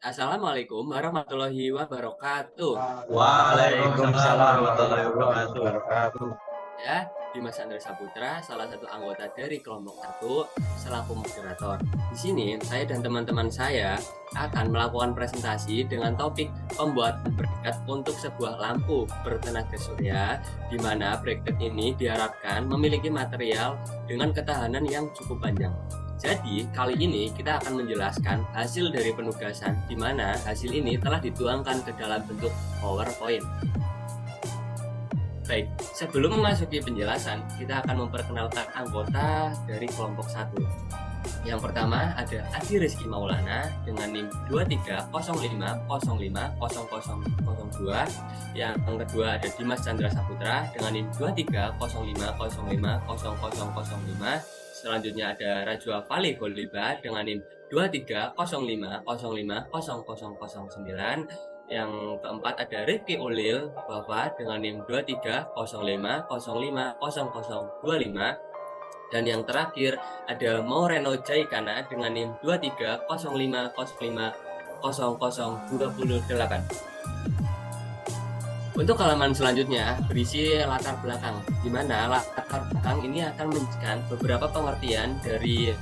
Assalamualaikum warahmatullahi wabarakatuh. Waalaikumsalam warahmatullahi wabarakatuh. Ya, Dimas Andri Saputra, salah satu anggota dari kelompok 1 selaku moderator. Di sini, saya dan teman-teman saya akan melakukan presentasi dengan topik pembuatan bracket untuk sebuah lampu bertenaga surya, di mana bracket ini diharapkan memiliki material dengan ketahanan yang cukup panjang. Jadi, kali ini kita akan menjelaskan hasil dari penugasan, di mana hasil ini telah dituangkan ke dalam bentuk PowerPoint. Baik, sebelum memasuki penjelasan, kita akan memperkenalkan anggota dari kelompok 1. Yang pertama ada Adi Rizky Maulana dengan NIM 2305050002. Yang kedua ada Dimas Chandra Saputra dengan NIM 2305050005. Selanjutnya ada Rajwa Fali Holiba dengan NIM 2305050009. Yang keempat ada Rifki Ulil Wafa dengan NIM 2305050025. Dan yang terakhir ada Maureno Jaikana dengan NIM 2305050028. Untuk halaman selanjutnya berisi latar belakang, di mana latar belakang ini akan menjelaskan beberapa pengertian dari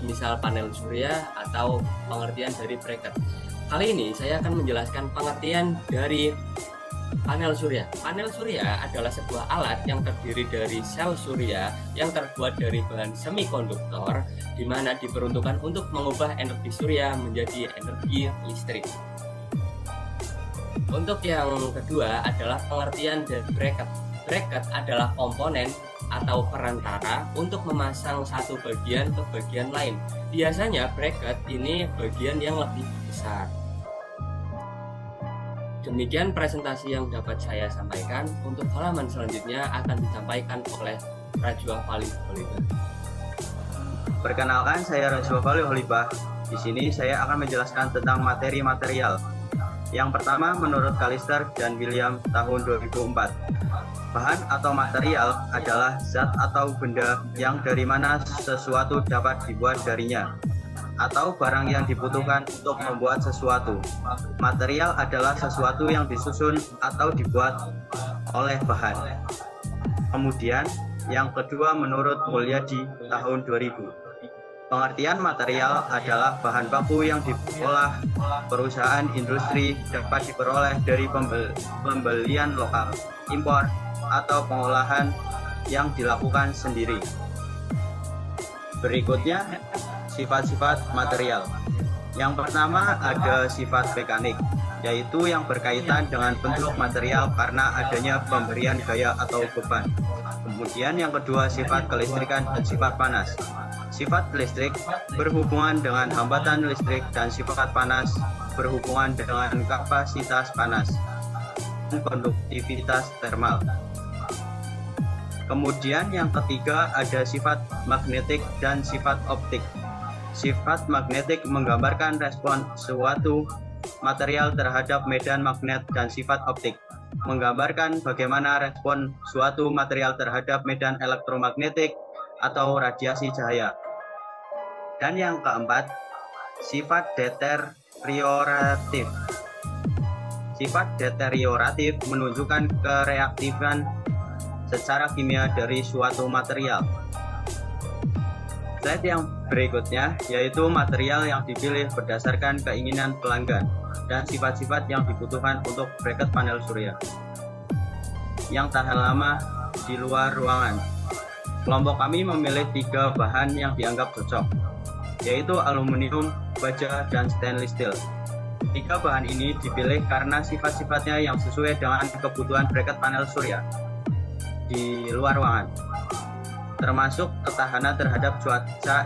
misal panel surya atau pengertian dari bracket. Kali ini saya akan menjelaskan pengertian dari panel surya. Panel surya adalah sebuah alat yang terdiri dari sel surya yang terbuat dari bahan semikonduktor, di mana diperuntukkan untuk mengubah energi surya menjadi energi listrik. Untuk yang kedua adalah pengertian dari bracket. Bracket adalah komponen atau perantara untuk memasang satu bagian ke bagian lain. Biasanya bracket ini bagian yang lebih besar. Demikian presentasi yang dapat saya sampaikan. Untuk halaman selanjutnya akan disampaikan oleh Rajwa Fali Holibah. Perkenalkan, saya Rajwa Fali Holibah. Di sini saya akan menjelaskan tentang materi material. Yang pertama, menurut Kalister dan William tahun 2004, bahan atau material adalah zat atau benda yang dari mana sesuatu dapat dibuat darinya, atau barang yang dibutuhkan untuk membuat sesuatu. Material adalah sesuatu yang disusun atau dibuat oleh bahan. Kemudian, yang kedua menurut Mulyadi tahun 2000. Pengertian material adalah bahan baku yang diolah perusahaan industri, dapat diperoleh dari pembelian lokal, impor, atau pengolahan yang dilakukan sendiri. Berikutnya, sifat-sifat material. Yang pertama ada sifat mekanik, yaitu yang berkaitan dengan bentuk material karena adanya pemberian gaya atau beban. Kemudian yang kedua sifat kelistrikan dan sifat panas. Sifat listrik berhubungan dengan hambatan listrik dan sifat panas berhubungan dengan kapasitas panas dan konduktivitas termal. Kemudian yang ketiga ada sifat magnetik dan sifat optik. Sifat magnetik menggambarkan respon suatu material terhadap medan magnet, dan sifat optik menggambarkan bagaimana respon suatu material terhadap medan elektromagnetik atau radiasi cahaya. Dan yang keempat, sifat deterioratif. Sifat deterioratif menunjukkan kereaktifan secara kimia dari suatu material. Slide yang berikutnya yaitu material yang dipilih berdasarkan keinginan pelanggan dan sifat-sifat yang dibutuhkan untuk bracket panel surya yang tahan lama di luar ruangan. Kelompok kami memilih 3 bahan yang dianggap cocok, yaitu aluminium, baja, dan stainless steel. 3 bahan ini dipilih karena sifat-sifatnya yang sesuai dengan kebutuhan bracket panel surya di luar ruangan, termasuk ketahanan terhadap cuaca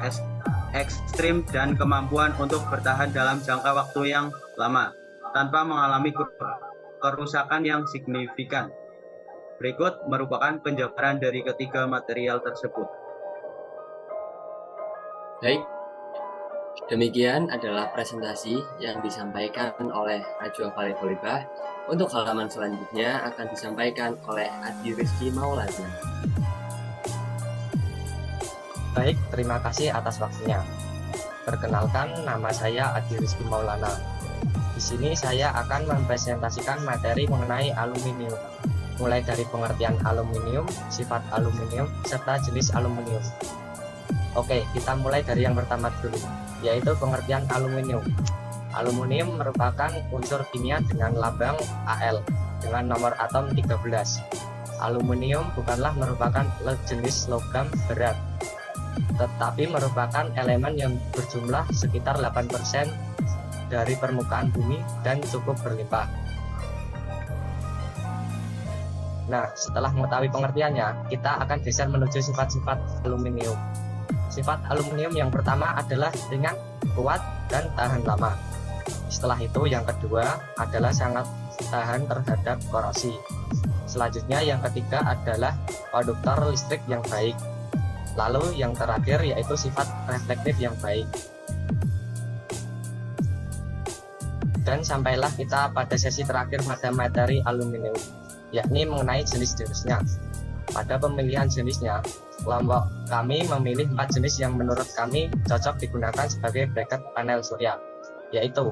ekstrim dan kemampuan untuk bertahan dalam jangka waktu yang lama tanpa mengalami kerusakan yang signifikan. Berikut merupakan penjabaran dari ketiga material tersebut. Baik, demikian adalah presentasi yang disampaikan oleh Rajwa Fali Holibah. Untuk halaman selanjutnya akan disampaikan oleh Adi Rizky Maulana. Baik, terima kasih atas waktunya. Perkenalkan, nama saya Adi Rizky Maulana. Di sini saya akan mempresentasikan materi mengenai aluminium, mulai dari pengertian aluminium, sifat aluminium, serta jenis aluminium. Oke, kita mulai dari yang pertama dulu, yaitu pengertian aluminium. Aluminium merupakan unsur kimia dengan lambang Al dengan nomor atom 13. Aluminium bukanlah merupakan jenis logam berat, tetapi merupakan elemen yang berjumlah sekitar 8% dari permukaan bumi dan cukup berlimpah. Nah, setelah mengetahui pengertiannya, kita akan geser menuju sifat-sifat aluminium. Sifat aluminium yang pertama adalah ringan, kuat, dan tahan lama. Setelah itu yang kedua adalah sangat tahan terhadap korosi. Selanjutnya yang ketiga adalah konduktor listrik yang baik. Lalu yang terakhir yaitu sifat reflektif yang baik. Dan sampailah kita pada sesi terakhir pada materi aluminium, yakni mengenai jenis-jenisnya. Pada pemilihan jenisnya, kelompok kami memilih 4 jenis yang menurut kami cocok digunakan sebagai bracket panel surya, yaitu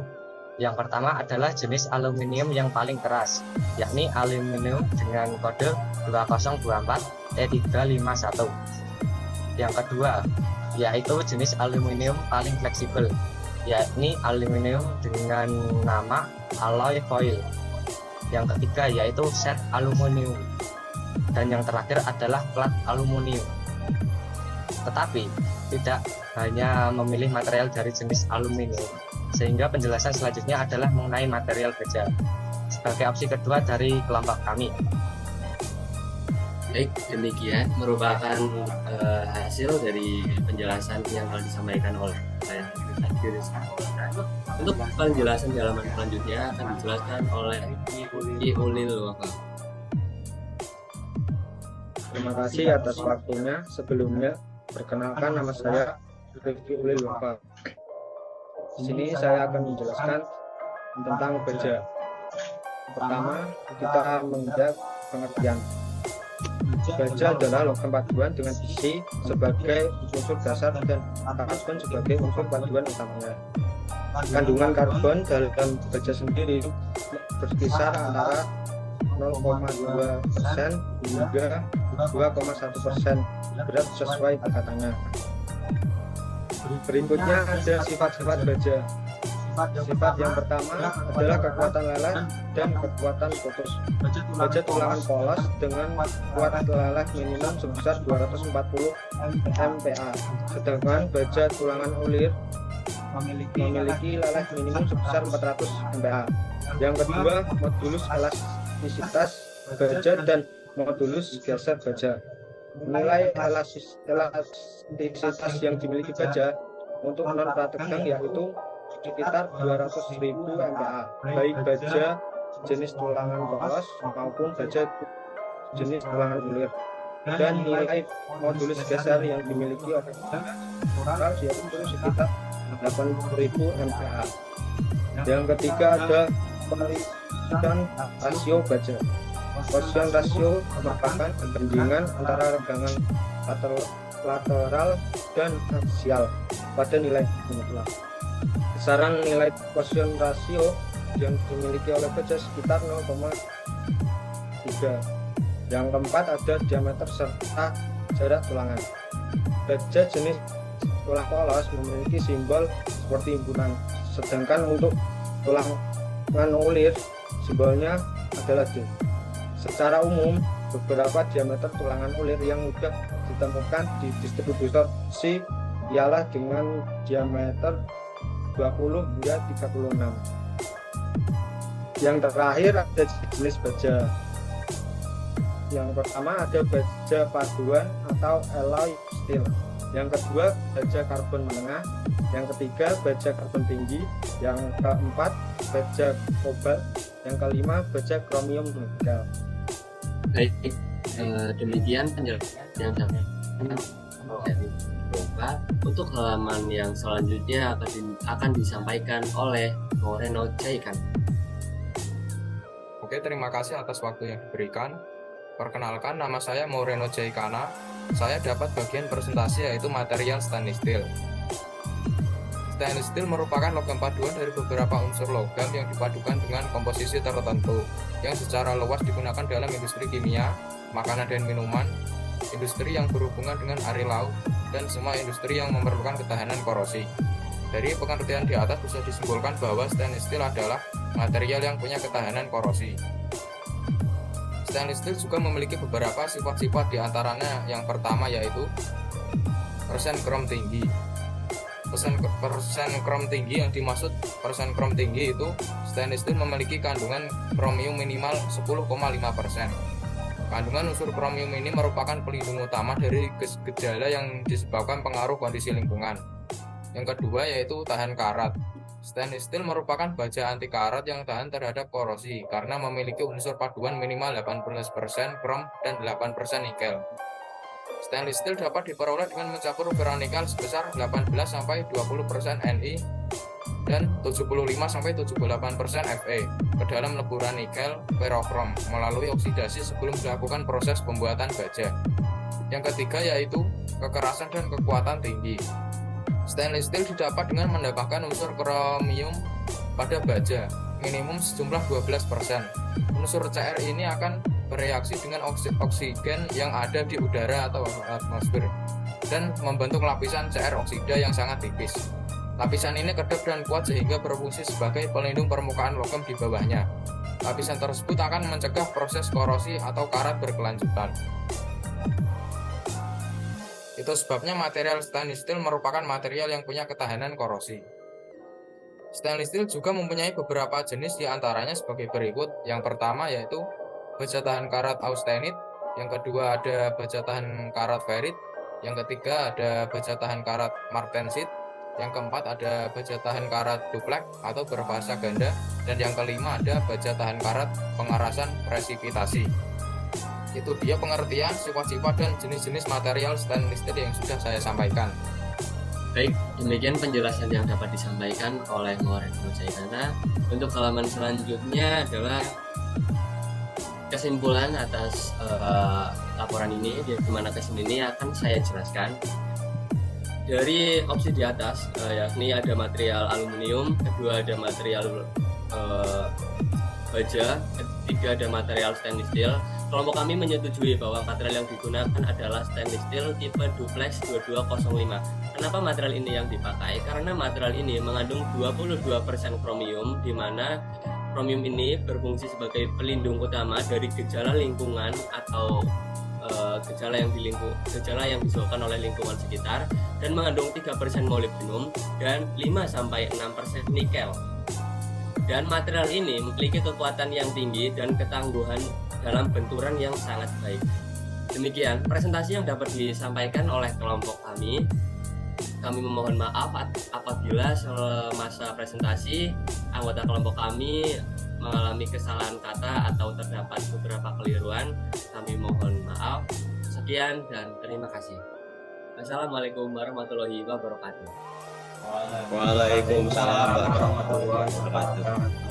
yang pertama adalah jenis aluminium yang paling keras, yakni aluminium dengan kode 2024 T351. Yang kedua, yaitu jenis aluminium paling fleksibel, yakni aluminium dengan nama alloy foil. Yang ketiga yaitu set aluminium. Dan yang terakhir adalah plat aluminium. Tetapi tidak hanya memilih material dari jenis aluminium, sehingga penjelasan selanjutnya adalah mengenai material baja sebagai opsi kedua dari kelompok kami. Baik, demikian merupakan hasil dari penjelasan yang telah disampaikan oleh saya. Untuk penjelasan di halaman selanjutnya akan dijelaskan oleh I Ulil Wafa. Terima kasih atas waktunya. Sebelumnya, perkenalkan nama saya Rifki Ulil Wafa. Di sini saya akan menjelaskan tentang baja. Pertama, kita menginjak pengertian. Baja adalah logam paduan dengan isi sebagai unsur dasar dan karbon sebagai unsur paduan utamanya. Kandungan karbon dalam baja sendiri berkisar antara 0,2% hingga 2,1% berat sesuai tingkatannya. Berikutnya ada sifat-sifat baja. Sifat yang pertama adalah kekuatan leleh dan kekuatan putus. Baja tulangan polos dengan kuat leleh minimum sebesar 240 MPa, sedangkan baja tulangan ulir memiliki leleh minimum sebesar 400 MPa. Yang kedua, modulus elastisitas baja dan modulus geser baja. Nilai elastisitas yang dimiliki baja untuk non prategang yaitu sekitar 200.000 MPa, baik baja jenis tulangan polos maupun baja jenis tulangan ulir. Dan nilai modulus geser yang dimiliki oleh baja yaitu sekitar 80.000 MPa. Yang ketiga ada Poisson rasio baja. Poisson rasio merupakan perbandingan antara regangan lateral dan aksial pada nilai mutlak. Besaran nilai Poisson rasio yang dimiliki oleh baja sekitar 0,3. Yang keempat ada diameter serta jarak tulangan. Baja jenis tulang polos memiliki simbol seperti himpunan, sedangkan untuk tulangan ulir simbolnya adalah D. Secara umum, beberapa diameter tulangan ulir yang mudah ditemukan di distributor C ialah dengan diameter 20 hingga 36. Yang terakhir ada jenis baja. Yang pertama ada baja paduan atau alloy steel. Yang kedua baja karbon menengah. Yang ketiga baja karbon tinggi. Yang keempat baja kobalt. Yang kelima baja kromium nikel. Baik, demikian penjelasan yang saya dari Bapak. Untuk halaman yang selanjutnya akan disampaikan oleh Moreno Jaikan. Oke, terima kasih atas waktu yang diberikan. Perkenalkan, nama saya Moreno Jaikana. Saya dapat bagian presentasi yaitu material stainless steel. Stainless steel merupakan logam paduan dari beberapa unsur logam yang dipadukan dengan komposisi tertentu yang secara luas digunakan dalam industri kimia, makanan dan minuman, industri yang berhubungan dengan air laut, dan semua industri yang memerlukan ketahanan korosi. Dari pengertian di atas bisa disimpulkan bahwa stainless steel adalah material yang punya ketahanan korosi. Stainless steel juga memiliki beberapa sifat-sifat, di antaranya yang pertama yaitu persen krom tinggi. Persen krom tinggi, yang dimaksud persen krom tinggi itu stainless steel memiliki kandungan kromium minimal 10,5%. Kandungan unsur kromium ini merupakan pelindung utama dari gejala yang disebabkan pengaruh kondisi lingkungan. Yang kedua yaitu tahan karat. Stainless steel merupakan baja anti karat yang tahan terhadap korosi karena memiliki unsur paduan minimal 18% krom dan 8% nikel. Stainless steel dapat diperoleh dengan mencampur ferronikel sebesar 18-20% Ni dan 75-78% Fe ke dalam leburan nikel ferrokrom melalui oksidasi sebelum dilakukan proses pembuatan baja. Yang ketiga yaitu kekerasan dan kekuatan tinggi. Stainless steel didapat dengan menambahkan unsur kromium pada baja minimum sejumlah 12%. Unsur Cr ini akan bereaksi dengan oksigen yang ada di udara atau atmosfer dan membentuk lapisan Cr oksida yang sangat tipis. Lapisan ini kedap dan kuat sehingga berfungsi sebagai pelindung permukaan logam di bawahnya. Lapisan tersebut akan mencegah proses korosi atau karat berkelanjutan. Itu sebabnya material stainless steel merupakan material yang punya ketahanan korosi. Stainless steel juga mempunyai beberapa jenis, di antaranya sebagai berikut. Yang pertama yaitu baja tahan karat austenit, yang kedua ada baja tahan karat ferrit, yang ketiga ada baja tahan karat martensit, yang keempat ada baja tahan karat duplek atau berbahasa ganda, dan yang kelima ada baja tahan karat pengerasan presipitasi. Itu dia pengertian, sifat-sifat, dan jenis-jenis material stainless steel yang sudah saya sampaikan. Baik, demikian penjelasan yang dapat disampaikan oleh Mauren Mujairana. Untuk halaman selanjutnya adalah kesimpulan atas laporan ini, di mana kesimpulan ini akan saya jelaskan. Dari opsi di atas, yakni ada material aluminium, kedua ada material baja, ketiga ada material stainless steel. Kelompok kami menyetujui bahwa material yang digunakan adalah stainless steel tipe duplex 2205. Kenapa material ini yang dipakai? Karena material ini mengandung 22% kromium, di mana kromium ini berfungsi sebagai pelindung utama dari gejala lingkungan atau gejala yang disebabkan oleh lingkungan sekitar, dan mengandung 3% molybdenum dan 5-6% nikel. Dan material ini memiliki kekuatan yang tinggi dan ketangguhan dalam benturan yang sangat baik. Demikian presentasi yang dapat disampaikan oleh kelompok kami. Kami memohon maaf apabila semasa presentasi anggota kelompok kami mengalami kesalahan kata atau terdapat beberapa keliruan. Kami mohon maaf. Sekian dan terima kasih. Wassalamualaikum warahmatullahi wabarakatuh. Waalaikumsalam warahmatullahi wabarakatuh.